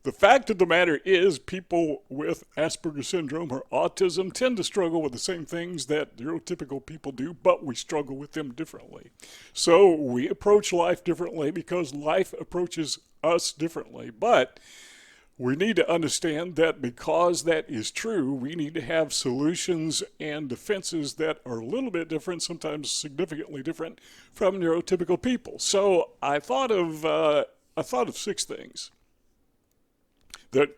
The fact of the matter is, people with Asperger syndrome or autism tend to struggle with the same things that neurotypical people do, but we struggle with them differently. So we approach life differently because life approaches us differently. But we need to understand that because that is true, we need to have solutions and defenses that are a little bit different, sometimes significantly different from neurotypical people. So I thought of 6 things that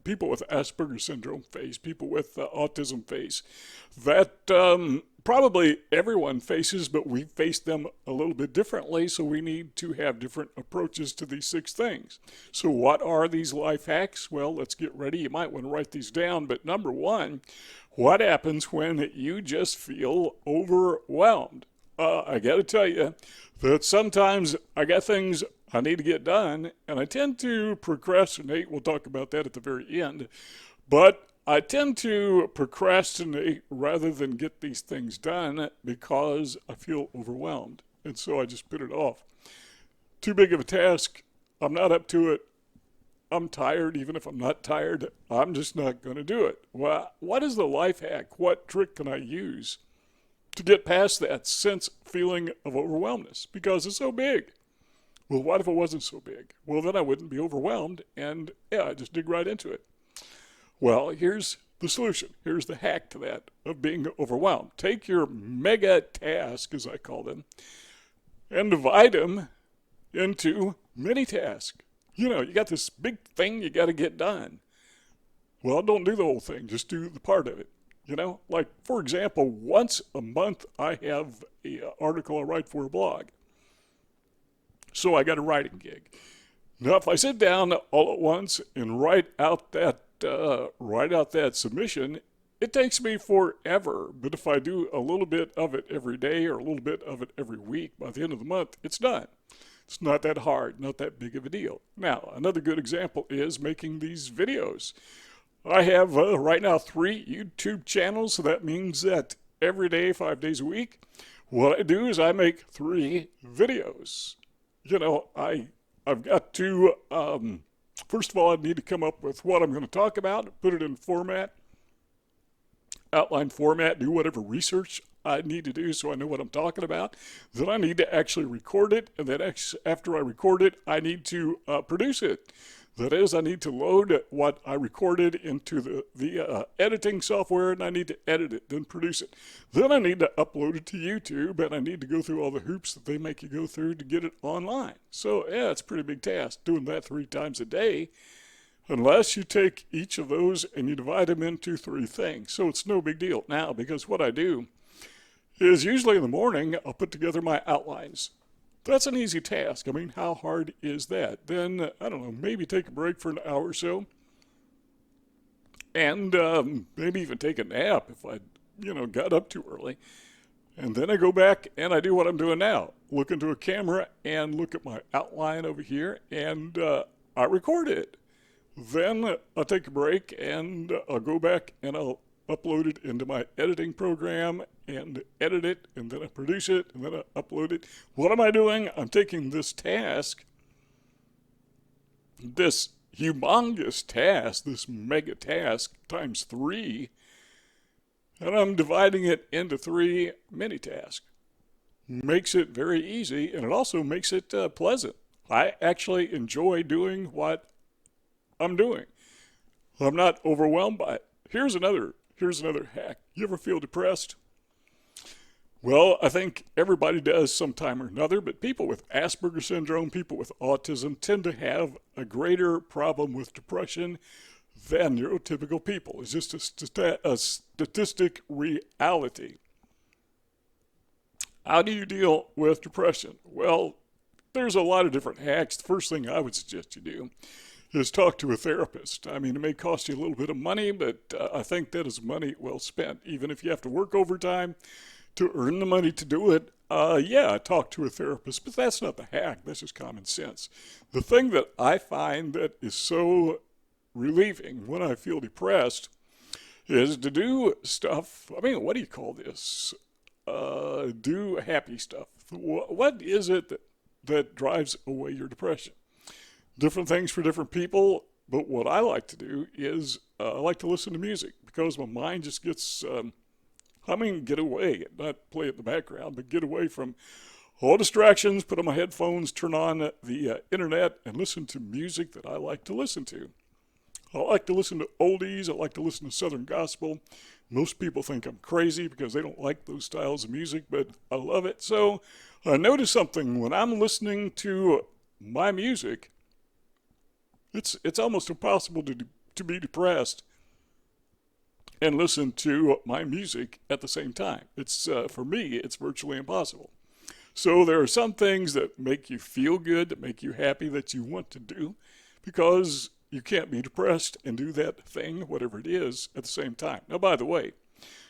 people with Asperger syndrome face, people with autism face, that probably everyone faces, but we face them a little bit differently, so we need to have different approaches to these 6 things. So what are these life hacks? Well, let's get ready. You might want to write these down, but number one, what happens when you just feel overwhelmed? I got to tell you that sometimes I got things I need to get done, and I tend to procrastinate. We'll talk about that at the very end. But I tend to procrastinate rather than get these things done because I feel overwhelmed. And so I just put it off. Too big of a task. I'm not up to it. I'm tired. Even if I'm not tired, I'm just not going to do it. Well, what is the life hack? What trick can I use to get past that feeling of overwhelmedness? Because it's so big. Well, what if it wasn't so big? Well, then I wouldn't be overwhelmed, and yeah, I just dig right into it. Well, here's the solution. Here's the hack to that of being overwhelmed. Take your mega task, as I call them, and divide them into mini tasks. You got this big thing you got to get done. Well, don't do the whole thing. Just do the part of it. Like, for example, once a month I have an article I write for a blog. So I got a writing gig. Now, if I sit down all at once and write out that submission, it takes me forever. But if I do a little bit of it every day or a little bit of it every week, by the end of the month, it's done. It's not that hard, not that big of a deal. Now, another good example is making these videos. I have right now 3 YouTube channels, so that means that every day, 5 days a week, what I do is I make 3 videos. I've got to, first of all, I need to come up with what I'm going to talk about, put it in format, outline format, do whatever research I need to do so I know what I'm talking about. Then I need to actually record it, and then after I record it, I need to produce it. That is, I need to load what I recorded into the editing software, and I need to edit it, then produce it. Then I need to upload it to YouTube, and I need to go through all the hoops that they make you go through to get it online. So, yeah, it's a pretty big task doing that 3 times a day, unless you take each of those and you divide them into 3 things. So it's no big deal now, because what I do is usually in the morning, I'll put together my outlines. That's an easy task. I mean, how hard is that? Then, I don't know, maybe take a break for an hour or so. And maybe even take a nap if I, got up too early. And then I go back and I do what I'm doing now. Look into a camera and look at my outline over here, and I record it. Then I'll take a break and I'll go back and I'll upload it into my editing program and edit it, and then I produce it, and then I upload it. What am I doing? I'm taking this task, this humongous task, this mega task times 3, and I'm dividing it into 3 mini tasks. Makes it very easy, and it also makes it pleasant. I actually enjoy doing what I'm doing. I'm not overwhelmed by it. Here's another hack. You ever feel depressed? Well, I think everybody does sometime or another, but people with Asperger syndrome, people with autism, tend to have a greater problem with depression than neurotypical people. It's just a statistic reality. How do you deal with depression? Well, there's a lot of different hacks. The first thing I would suggest you do is talk to a therapist. I mean, it may cost you a little bit of money, but I think that is money well spent. Even if you have to work overtime to earn the money to do it, talk to a therapist. But that's not the hack. That's just common sense. The thing that I find that is so relieving when I feel depressed is to do stuff. I mean, what do you call this? Do happy stuff. What is it that drives away your depression? Different things for different people. But what I like to do is I like to listen to music because my mind just gets humming, get away, not play it in the background, but get away from all distractions, put on my headphones, turn on the internet, and listen to music that I like to listen to. I like to listen to oldies. I like to listen to Southern gospel. Most people think I'm crazy because they don't like those styles of music, but I love it. So I notice something when I'm listening to my music. It's almost impossible to be depressed and listen to my music at the same time. It's for me, it's virtually impossible. So there are some things that make you feel good, that make you happy, that you want to do, because you can't be depressed and do that thing, whatever it is, at the same time. Now, by the way,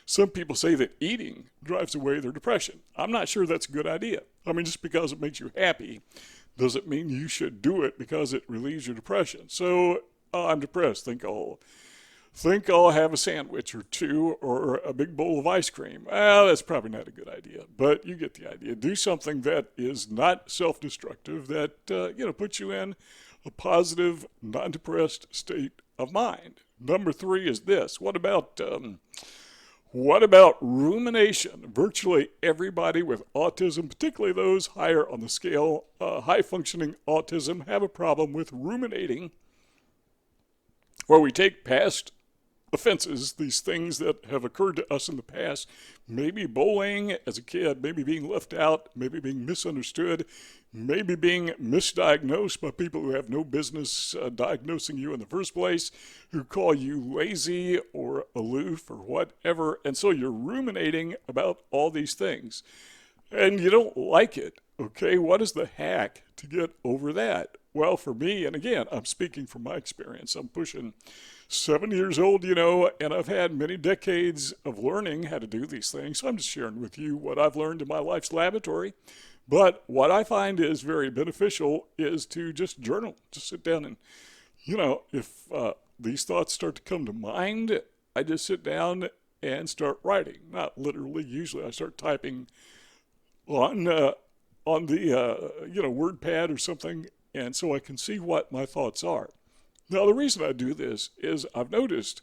some people say that eating drives away their depression. I'm not sure that's a good idea. I mean, just because it makes you happy doesn't mean you should do it because it relieves your depression. So I'm depressed. Think I'll have a sandwich or two or a big bowl of ice cream. Well, that's probably not a good idea, but you get the idea. Do something that is not self-destructive, that puts you in a positive, non-depressed state of mind. Number 3 is this. What about rumination? Virtually everybody with autism, particularly those higher on the scale, high-functioning autism, have a problem with ruminating, where we take past offenses, these things that have occurred to us in the past, maybe bullying as a kid, maybe being left out, maybe being misunderstood, maybe being misdiagnosed by people who have no business diagnosing you in the first place, who call you lazy or aloof or whatever. And so you're ruminating about all these things and you don't like it. Okay, what is the hack to get over that? Well, for me, and again, I'm speaking from my experience, I'm pushing 7 years old, and I've had many decades of learning how to do these things. So I'm just sharing with you what I've learned in my life's laboratory. But what I find is very beneficial is to just journal, just sit down and, if these thoughts start to come to mind, I just sit down and start writing. Not literally, usually I start typing on the word pad or something, and so I can see what my thoughts are. Now, the reason I do this is I've noticed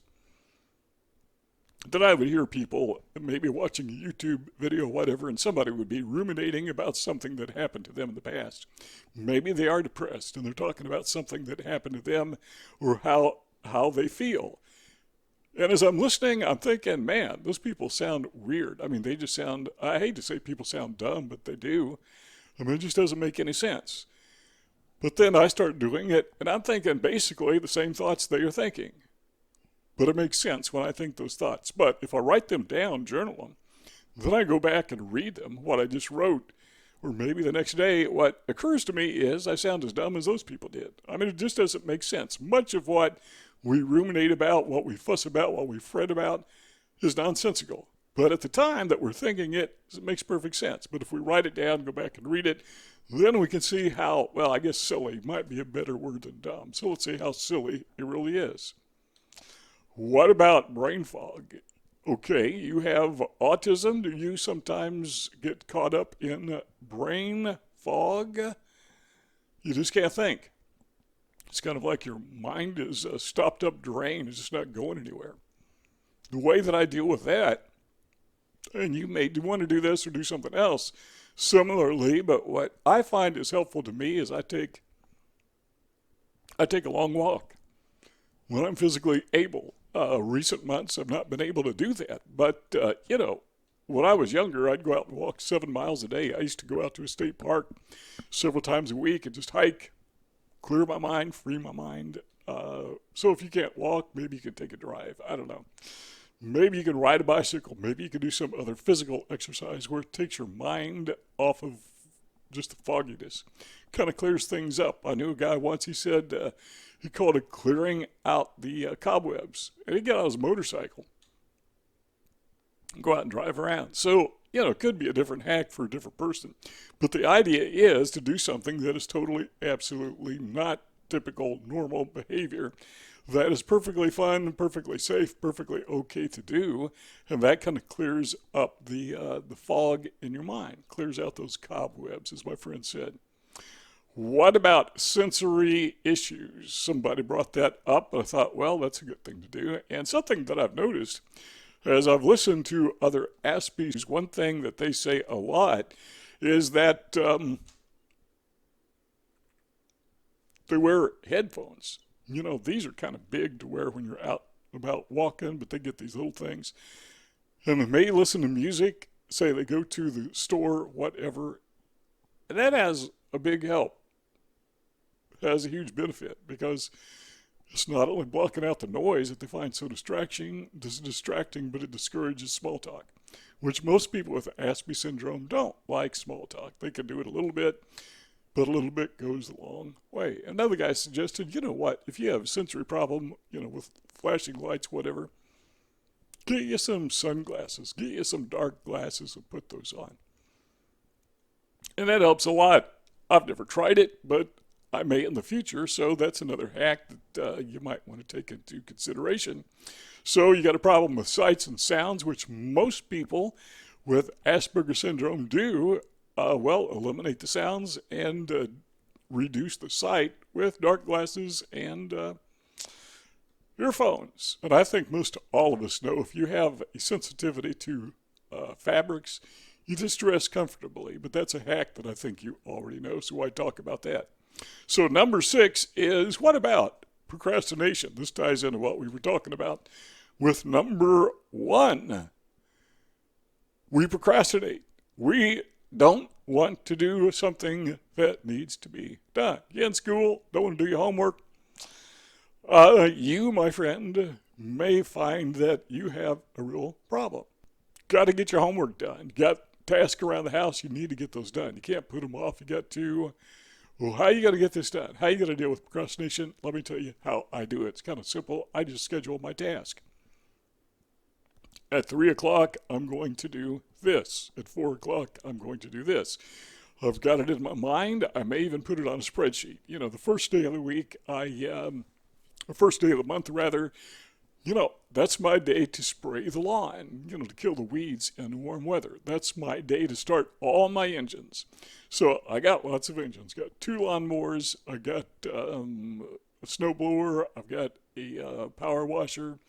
that I would hear people maybe watching a YouTube video or whatever, and somebody would be ruminating about something that happened to them in the past. Maybe they are depressed and they're talking about something that happened to them or how they feel. And as I'm listening, I'm thinking, man, those people sound weird. I mean, they just sound, I hate to say people sound dumb, but they do. I mean, it just doesn't make any sense. But then I start doing it, and I'm thinking basically the same thoughts they are thinking. But it makes sense when I think those thoughts. But if I write them down, journal them, then I go back and read them, what I just wrote. Or maybe the next day, what occurs to me is I sound as dumb as those people did. I mean, it just doesn't make sense. Much of what we ruminate about, what we fuss about, what we fret about is nonsensical. But at the time that we're thinking it makes perfect sense. But if we write it down, go back and read it, then we can see how, well, I guess silly might be a better word than dumb. So let's see how silly it really is. What about brain fog? Okay, you have autism. Do you sometimes get caught up in brain fog? You just can't think. It's kind of like your mind is a stopped up drain. It's just not going anywhere. The way that I deal with that, and you may want to do this or do something else similarly, but what I find is helpful to me is I take a long walk when I'm physically able. Recent months I've not been able to do that, but when I was younger, I'd go out and walk 7 miles a day. I used to go out to a state park several times a week and just hike, clear my mind, free my mind. So if you can't walk, maybe you can take a drive. I don't know. Maybe you can ride a bicycle. Maybe you can do some other physical exercise where it takes your mind off of just the fogginess. Kind of clears things up. I knew a guy once, he said he called it clearing out the cobwebs. And he'd get on his motorcycle and go out and drive around. So, it could be a different hack for a different person. But the idea is to do something that is totally, absolutely not typical, normal behavior. That is perfectly fun, perfectly safe, perfectly okay to do, and that kind of clears up the fog in your mind, clears out those cobwebs, as my friend said. What about sensory issues? Somebody brought that up, and I thought, well, that's a good thing to do. And something that I've noticed as I've listened to other Aspies, one thing that they say a lot is that they wear headphones. You know, these are kind of big to wear when you're out about walking, but they get these little things. And they may listen to music, say they go to the store, whatever. And that has a big help. It has a huge benefit because it's not only blocking out the noise that they find so distracting, but it discourages small talk, which most people with Asperger syndrome don't like small talk. They can do it a little bit, but a little bit goes a long way. Another guy suggested, you know what, if you have a sensory problem, you know, with flashing lights, whatever, get you some sunglasses, get you some dark glasses and put those on. And that helps a lot. I've never tried it, but I may in the future, so that's another hack that you might want to take into consideration. So you got a problem with sights and sounds, which most people with Asperger syndrome do. Well, eliminate the sounds and reduce the sight with dark glasses and earphones. And I think most all of us know if you have a sensitivity to fabrics, you just dress comfortably. But that's a hack that I think you already know, so why talk about that? So number 6 is, what about procrastination? This ties into what we were talking about with number 1. We procrastinate. We don't want to do something that needs to be done. You're in school, don't want to do your homework. You, my friend, may find that you have a real problem. Got to get your homework done. Got tasks around the house, you need to get those done. You can't put them off. You got to, well, how you got to get this done? How you got to deal with procrastination? Let me tell you how I do it. It's kind of simple. I just schedule my task. At 3 o'clock, I'm going to do this. At 4 o'clock, I'm going to do this. I've got it in my mind. I may even put it on a spreadsheet. You know, the first day of the week, the first day of the month, rather, you know, that's my day to spray the lawn, you know, to kill the weeds in warm weather. That's my day to start all my engines. So I got lots of engines. Got 2 lawnmowers. I got a snowblower. I've got a power washer.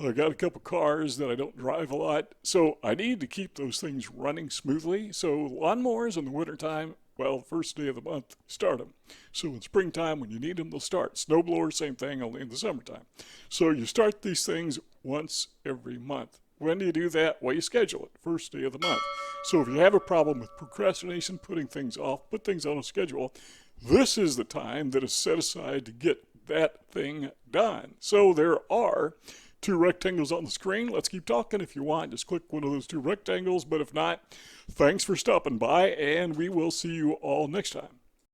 I got a couple cars that I don't drive a lot. So I need to keep those things running smoothly. So lawnmowers in the wintertime, well, first day of the month, start them. So in springtime, when you need them, they'll start. Snowblower, same thing, only in the summertime. So you start these things once every month. When do you do that? Well, you schedule it, first day of the month. So if you have a problem with procrastination, putting things off, put things on a schedule, this is the time that is set aside to get that thing done. So there are 2 rectangles on the screen. Let's keep talking. If you want, just click one of those 2 rectangles. But if not, thanks for stopping by, and we will see you all next time.